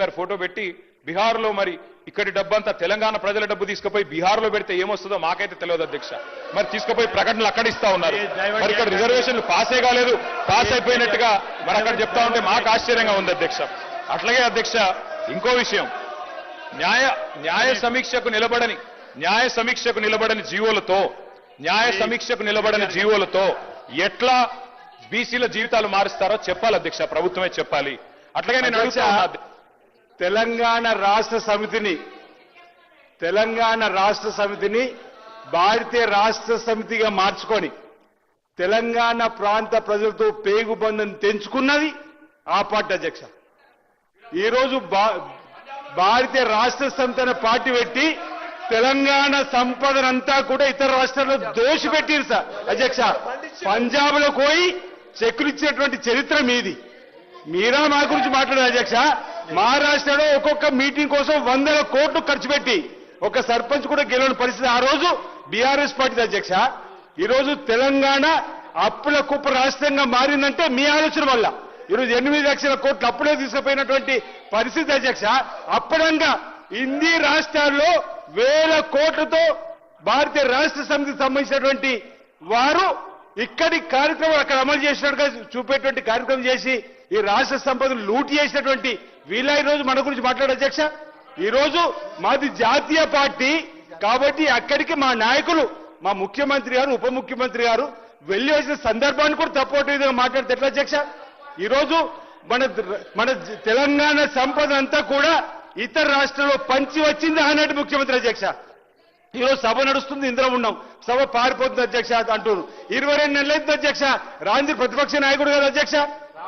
గారి ఫోటో పెట్టి బీహార్లో మరి ఇక్కడి డబ్బంతా తెలంగాణ ప్రజల డబ్బు తీసుకుపోయి బీహార్లో పెడితే ఏమొస్తుందో మాకైతే తెలియదు అధ్యక్ష. మరి తీసుకుపోయి ప్రకటనలు అక్కడ ఇస్తా ఉన్నారు. మరి ఇక్కడ రిజర్వేషన్లు పాసే కాలేదు, పాస్ అయిపోయినట్టుగా మరి అక్కడ చెప్తా ఉంటే మాకు ఆశ్చర్యంగా ఉంది అధ్యక్ష. అట్లాగే అధ్యక్ష ఇంకో విషయం, న్యాయ సమీక్షకు నిలబడని జీవోలతో ఎట్లా బీసీల జీవితాలు మారుస్తారో చెప్పాలి అధ్యక్ష, ప్రభుత్వమే చెప్పాలి. అట్లాగే నేను అడుగుతా తెలంగాణ రాష్ట్ర సమితిని భారతీయ రాష్ట్ర సమితిగా మార్చుకొని తెలంగాణ ప్రాంత ప్రజలతో పేగుబంధం తెంచుకున్నది ఆ పార్టీ అధ్యక్ష. ఈరోజు భారతీయ రాష్ట్ర సమితి అనే పార్టీ పెట్టి తెలంగాణ సంపదనంతా కూడా ఇతర రాష్ట్రాల్లో దోషిపెట్టిరు సార్ అధ్యక్ష. పంజాబ్ లో పోయి చెక్కులు ఇచ్చినటువంటి చరిత్ర మీది. మీరా మా గురించి మాట్లాడారు అధ్యక్ష. మహారాష్ట్రలో ఒక్కొక్క మీటింగ్ కోసం 100 కోట్లు ఖర్చు పెట్టి ఒక సర్పంచ్ కూడా గెలవని పరిస్థితి ఆ రోజు బీఆర్ఎస్ పార్టీ అధ్యక్ష. ఈరోజు తెలంగాణ అప్పుల కుప్ప రాష్ట్రంగా మారిందంటే మీ ఆలోచన వల్ల. ఈరోజు 8 లక్షల కోట్లు అప్పుడే తీసుకుపోయినటువంటి పరిస్థితి అధ్యక్ష. అప్పుడంగా ఇన్ని రాష్ట్రాల్లో 1000 కోట్లతో భారతీయ రాష్ట్ర సమితికి సంబంధించినటువంటి వారు ఇక్కడి కార్యక్రమం అక్కడ అమలు చేసినట్టుగా చూపేటువంటి కార్యక్రమం చేసి ఈ రాష్ట్ర సంపదను లూటి చేసినటువంటి వీళ్ళ ఈరోజు మన గురించి మాట్లాడే అధ్యక్ష. ఈరోజు మాది జాతీయ పార్టీ కాబట్టి అక్కడికి మా నాయకులు, మా ముఖ్యమంత్రి గారు, ఉప ముఖ్యమంత్రి గారు వెళ్లి వచ్చిన సందర్భాన్ని కూడా తప్పటి విధంగా మాట్లాడితే ఎట్లా అధ్యక్ష? ఈరోజు మన తెలంగాణ సంపద అంతా కూడా ఇతర రాష్ట్రాల్లో పంచి వచ్చింది అన్నట్టు ముఖ్యమంత్రి అధ్యక్ష. ఈరోజు సభ నడుస్తుంది, ఇందులో ఉన్నాం, సభ పారిపోతుంది అధ్యక్ష అంటున్నారు. 22 నెలలైంది అధ్యక్ష రాంది ప్రతిపక్ష నాయకుడు గారు అధ్యక్ష.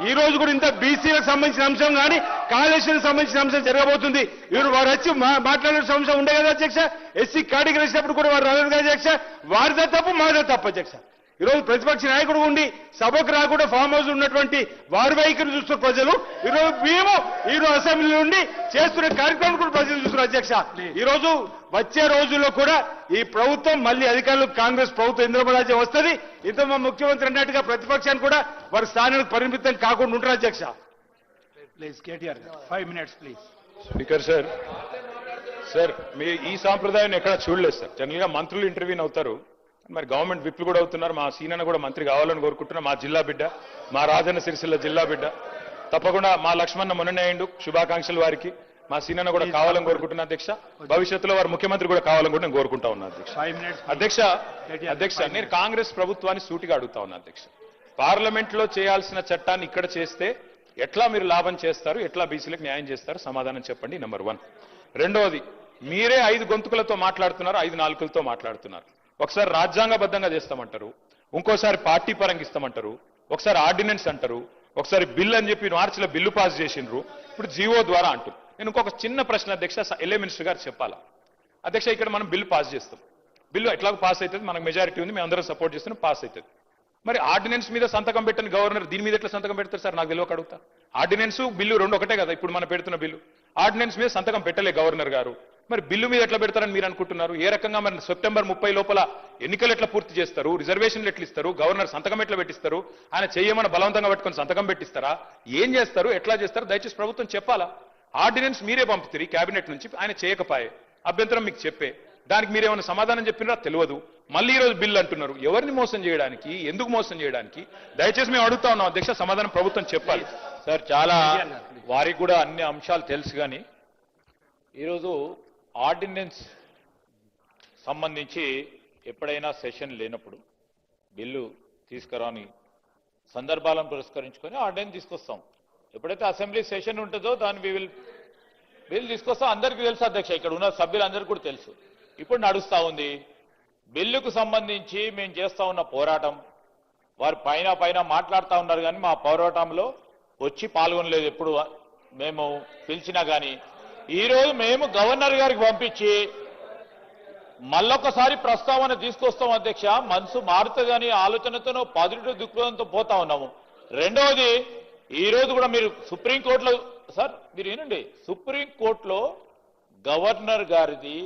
ఈ రోజు కూడా ఇంత బీసీలకు సంబంధించిన అంశం కానీ కాళేశ్వరం సంబంధించిన అంశం జరగబోతుంది. ఇವರು వారు వచ్చి మాట్లాడే అంశం ఉండే కదా అధ్యక్ష. ఎస్సీ కేటగిరీ వేసినప్పుడు కూడా వారు రాలేదు కదా అధ్యక్ష. వారిదే తప్పు, మాదే తప్పు అధ్యక్ష. ఈరోజు ప్రతిపక్ష నాయకుడు ఉండి సభకు రాకుండా ఫామ్ హౌస్ ఉన్నటువంటి వారి వైఖరి చూస్తున్న ప్రజలు ఈరోజు మేము ఈరోజు అసెంబ్లీ నుండి చేస్తున్న కార్యక్రమం కూడా ప్రజలు చూస్తున్నారు అధ్యక్ష. ఈరోజు వచ్చే రోజుల్లో కూడా ఈ ప్రభుత్వం మళ్ళీ అధికారులు కాంగ్రెస్ ప్రభుత్వం ఇంద్రమరాజ్యం వస్తుంది. ఇంత మా ముఖ్యమంత్రి అన్నట్టుగా ప్రతిపక్షాన్ని కూడా వారి స్థానానికి పరిమితం కాకుండా ఉంటారు అధ్యక్ష. Please KTR 5 minutes please. Speaker sir మీ ఈ సాంప్రదాయాన్ని ఎక్కడ చూడలేదు సార్. జనరల్ గా మంత్రులు ఇంటర్వ్యూని అవుతారు, మరి గవర్నమెంట్ విప్లు కూడా అవుతున్నారు. మా సీనన్న కూడా మంత్రి కావాలని కోరుకుంటున్నా. మా జిల్లా బిడ్డ, మా రాజన్న సిరిసిల్ల జిల్లా బిడ్డ. తప్పకుండా మా లక్ష్మణ మొన్ననే అయిండు, శుభాకాంక్షలు వారికి. మా సీనన్న కూడా కావాలని కోరుకుంటున్నా అధ్యక్ష. భవిష్యత్తులో వారు ముఖ్యమంత్రి కూడా కావాలని కూడా నేను కోరుకుంటా ఉన్నా అధ్యక్ష. అధ్యక్ష నేను కాంగ్రెస్ ప్రభుత్వాన్ని సూటిగా అడుగుతా ఉన్నా అధ్యక్ష. పార్లమెంట్ లో చేయాల్సిన చట్టాన్ని ఇక్కడ చేస్తే ఎట్లా మీరు లాభం చేస్తారు, ఎట్లా బీసీలకు న్యాయం చేస్తారు, సమాధానం చెప్పండి. నెంబర్ 1. రెండవది, మీరే 5 గొంతుకులతో మాట్లాడుతున్నారు, 5 నాలుకలతో మాట్లాడుతున్నారు. ఒకసారి రాజ్యాంగబద్ధంగా చేస్తామంటారు, ఇంకోసారి పార్టీ పరంగా ఇస్తామంటారు, ఒకసారి ఆర్డినెన్స్ అంటారు, ఒకసారి బిల్ అని చెప్పి మార్చిలో బిల్లు పాస్ చేసిండ్రు, ఇప్పుడు జీవో ద్వారా అంటారు. నేను ఇంకొక చిన్న ప్రశ్న అధ్యక్ష, ఎల్ఏ మినిస్టర్ గారు చెప్పాలా అధ్యక్ష? ఇక్కడ మనం బిల్లు పాస్ చేస్తాం, బిల్లు ఎట్లాగో పాస్ అవుతుంది, మనకు మెజారిటీ ఉంది, మేము అందరం సపోర్ట్ చేస్తున్నాం, పాస్ అవుతుంది. మరి ఆర్డినెన్స్ మీద సంతకం పెట్టని గవర్నర్ దీని మీద ఎట్లా సంతకం పెడతారు సార్? నాకు తెలియక అడుగుతా. ఆర్డినెన్స్ బిల్లు రెండు ఒకటే కదా ఇప్పుడు మనం పెడుతున్న బిల్లు. ఆర్డినెన్స్ మీద సంతకం పెట్టలే గవర్నర్ గారు, మరి బిల్లు మీద ఎట్లా పెడతారని మీరు అనుకుంటున్నారు? ఏ రకంగా మరి సెప్టెంబర్ 30 లోపల ఎన్నికలు ఎట్లా పూర్తి చేస్తారు? రిజర్వేషన్లు ఎట్లా ఇస్తారు? గవర్నర్ సంతకం ఎట్లా పెట్టిస్తారు? ఆయన చెయ్యమని బలవంతంగా పెట్టుకుని సంతకం పెట్టిస్తారా? ఏం చేస్తారు, ఎట్లా చేస్తారు? దయచేసి ప్రభుత్వం చెప్పాలా. ఆర్డినెన్స్ మీరే పంపుతారు క్యాబినెట్ నుంచి, ఆయన చేయకపోయే అభ్యంతరం మీకు చెప్పే, దానికి మీరేమైనా సమాధానం చెప్పినారా తెలియదు. మళ్ళీ ఈ రోజు బిల్లు అంటున్నారు. ఎవరిని మోసం చేయడానికి, ఎందుకు మోసం చేయడానికి? దయచేసి మేము అడుగుతా ఉన్నాం అధ్యక్ష, సమాధానం ప్రభుత్వం చెప్పాలి. సార్ చాలా వారికి కూడా అన్ని అంశాలు తెలుసు, కానీ ఈరోజు ఆర్డినెన్స్ సంబంధించి ఎప్పుడైనా సెషన్ లేనప్పుడు బిల్లు తీసుకురాని సందర్భాలను పురస్కరించుకొని ఆర్డినెన్స్ తీసుకొస్తాం. ఎప్పుడైతే అసెంబ్లీ సెషన్ ఉంటుందో దాన్ని బిల్లు తీసుకొస్తాం. అందరికీ తెలుసు అధ్యక్ష, ఇక్కడ ఉన్న సభ్యులందరికీ కూడా తెలుసు. ఇప్పుడు నడుస్తూ ఉంది బిల్లుకు సంబంధించి మేము చేస్తా ఉన్న పోరాటం. వారు పైన మాట్లాడుతూ ఉన్నారు, కానీ మా పోరాటంలో వచ్చి పాల్గొనలేదు. ఎప్పుడు మేము పిలిచినా కానీ ఈరోజు మేము గవర్నర్ గారికి పంపించి మళ్ళొకసారి ప్రస్తావన తీసుకొస్తాం అధ్యక్ష. మనసు మారుతుందని ఆలోచనతోనూ పాజిటివ్ దృక్పథంతో పోతా ఉన్నాము. రెండవది, ఈరోజు కూడా మీరు సుప్రీంకోర్టులో సార్ మీరు ఏనండి, సుప్రీంకోర్టులో గవర్నర్ గారిది,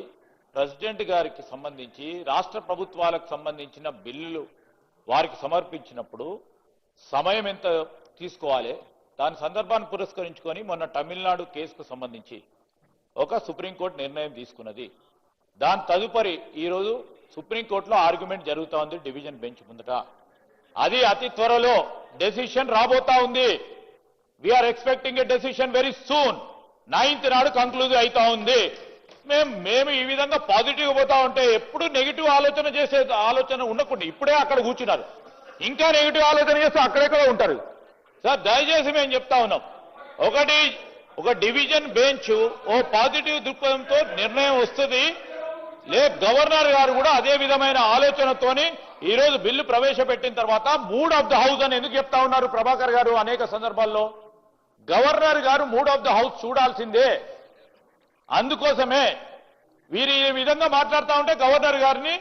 ప్రెసిడెంట్ గారికి సంబంధించి రాష్ట్ర ప్రభుత్వాలకు సంబంధించిన బిల్లులు వారికి సమర్పించినప్పుడు సమయం ఎంత తీసుకోవాలి, దాని సందర్భాన్ని పురస్కరించుకొని మొన్న తమిళనాడు కేసుకు సంబంధించి ఒక సుప్రీంకోర్టు నిర్ణయం తీసుకున్నది. దాని తదుపరి ఈరోజు సుప్రీంకోర్టులో ఆర్గ్యుమెంట్ జరుగుతూ ఉంది డివిజన్ బెంచ్ ముందట. అది అతి త్వరలో డెసిషన్ రాబోతా ఉంది. We are expecting a decision very soon. 9th నాడు కంక్లూజ్ అవుతా ఉంది. మేము ఈ విధంగా పాజిటివ్ పోతా ఉంటే ఎప్పుడు నెగిటివ్ ఆలోచన చేసే ఆలోచన ఉండకుండా ఇప్పుడే అక్కడ కూర్చున్నారు. ఇంకా నెగిటివ్ ఆలోచన చేస్తే అక్కడెక్కడ ఉంటారు సార్. దయచేసి మేము చెప్తా ఉన్నాం, ఒక డివిజన్ బెంచ్ ఓ పాజిటివ్ దృక్పథంతో నిర్ణయం వస్తుంది. గవర్నర్ గారు కూడా అదే విధమైన ఆలోచనతోని ఈ రోజు బిల్లు ప్రవేశపెట్టిన తర్వాత మూడ్ ఆఫ్ ద హౌస్ అని ఎందుకు చెప్తా ఉన్నారు ప్రభాకర్ గారు అనేక సందర్భాల్లో? గవర్నర్ గారు మూడ్ ఆఫ్ ద హౌస్ చూడాల్సిందే. అందుకోసమే వీరు ఈ విధంగా మాట్లాడుతూ ఉంటే గవర్నర్ గారిని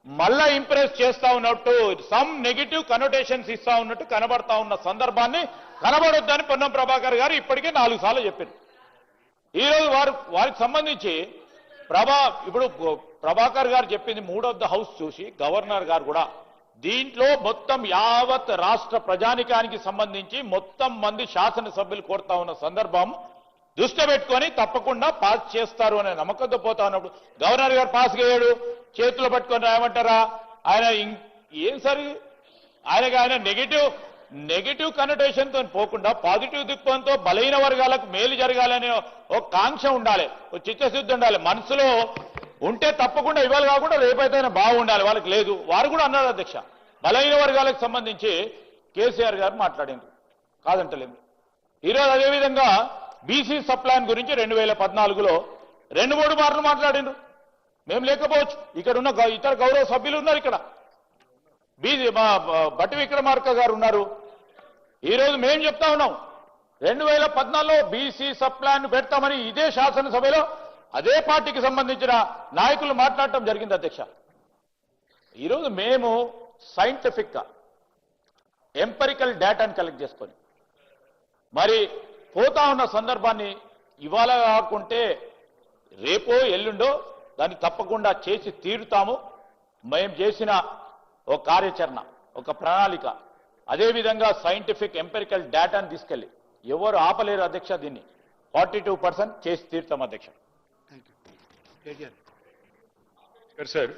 మళ్ళా ఇంప్రెస్ చేస్తా ఉన్నట్టు, సమ్ నెగిటివ్ కనోటేషన్స్ ఇస్తా ఉన్నట్టు కనబడతా ఉన్న సందర్భాన్ని కనబడొద్దని పొన్నం ప్రభాకర్ గారు ఇప్పటికే 4 సార్లు చెప్పారు. ఈరోజు వారికి సంబంధించి ఇప్పుడు ప్రభాకర్ గారు చెప్పింది మూడ్ ఆఫ్ ద హౌస్ చూసి గవర్నర్ గారు కూడా దీంట్లో మొత్తం యావత్ రాష్ట్ర ప్రజానికానికి సంబంధించి మొత్తం మంది శాసనసభ్యులు కోరుతా ఉన్న సందర్భం దృష్టి పెట్టుకొని తప్పకుండా పాస్ చేస్తారు అనే నమ్మకంతో పోతా ఉన్నప్పుడు గవర్నర్ గారు పాస్ చేయడు, చేతులు పట్టుకొని రాయమంటారా? ఆయన ఏం సరి ఆయన నెగిటివ్ కనోటేషన్ తో పోకుండా పాజిటివ్ దృక్పథంతో బలహీన వర్గాలకు మేలు జరగాలనే ఒక కాంక్ష ఉండాలి, ఒక చిత్తశుద్ధి ఉండాలి. మనసులో ఉంటే తప్పకుండా ఇవాళ కాకుండా రేపైతే బాగుండాలి. వాళ్ళకి లేదు. వారు కూడా అన్నారు అధ్యక్ష, బలహీన వర్గాలకు సంబంధించి కేసీఆర్ గారు మాట్లాడింది కాదంటలేదు. ఈరోజు అదేవిధంగా బీసీ సప్లాన్ గురించి 2014లో 2-3 మార్లు మాట్లాడిండ్రు. మేము లేకపోవచ్చు, ఇక్కడ ఉన్న ఇతర గౌరవ సభ్యులు ఉన్నారు. ఇక్కడ బట్టి విక్రమార్క గారు ఉన్నారు. ఈరోజు మేము చెప్తా ఉన్నాం 2014లో బీసీ సప్లాన్ పెడతామని ఇదే శాసనసభలో అదే పార్టీకి సంబంధించిన నాయకులు మాట్లాడటం జరిగింది అధ్యక్ష. ఈరోజు మేము సైంటిఫిక్ గా ఎంపరికల్ డేటాను కలెక్ట్ చేసుకొని మరి పోతా ఉన్న సందర్భాన్ని ఇవాళ కాకుంటే రేపో ఎల్లుండో దాన్ని తప్పకుండా చేసి తీరుతాము. మేము చేసిన ఒక కార్యాచరణ, ఒక ప్రణాళిక, అదేవిధంగా సైంటిఫిక్ ఎంపెరికల్ డేటాను తీసుకెళ్లి ఎవరు ఆపలేరు అధ్యక్ష. దీన్ని 42% చేసి తీరుతాం అధ్యక్ష. Thank you. KTR. సార్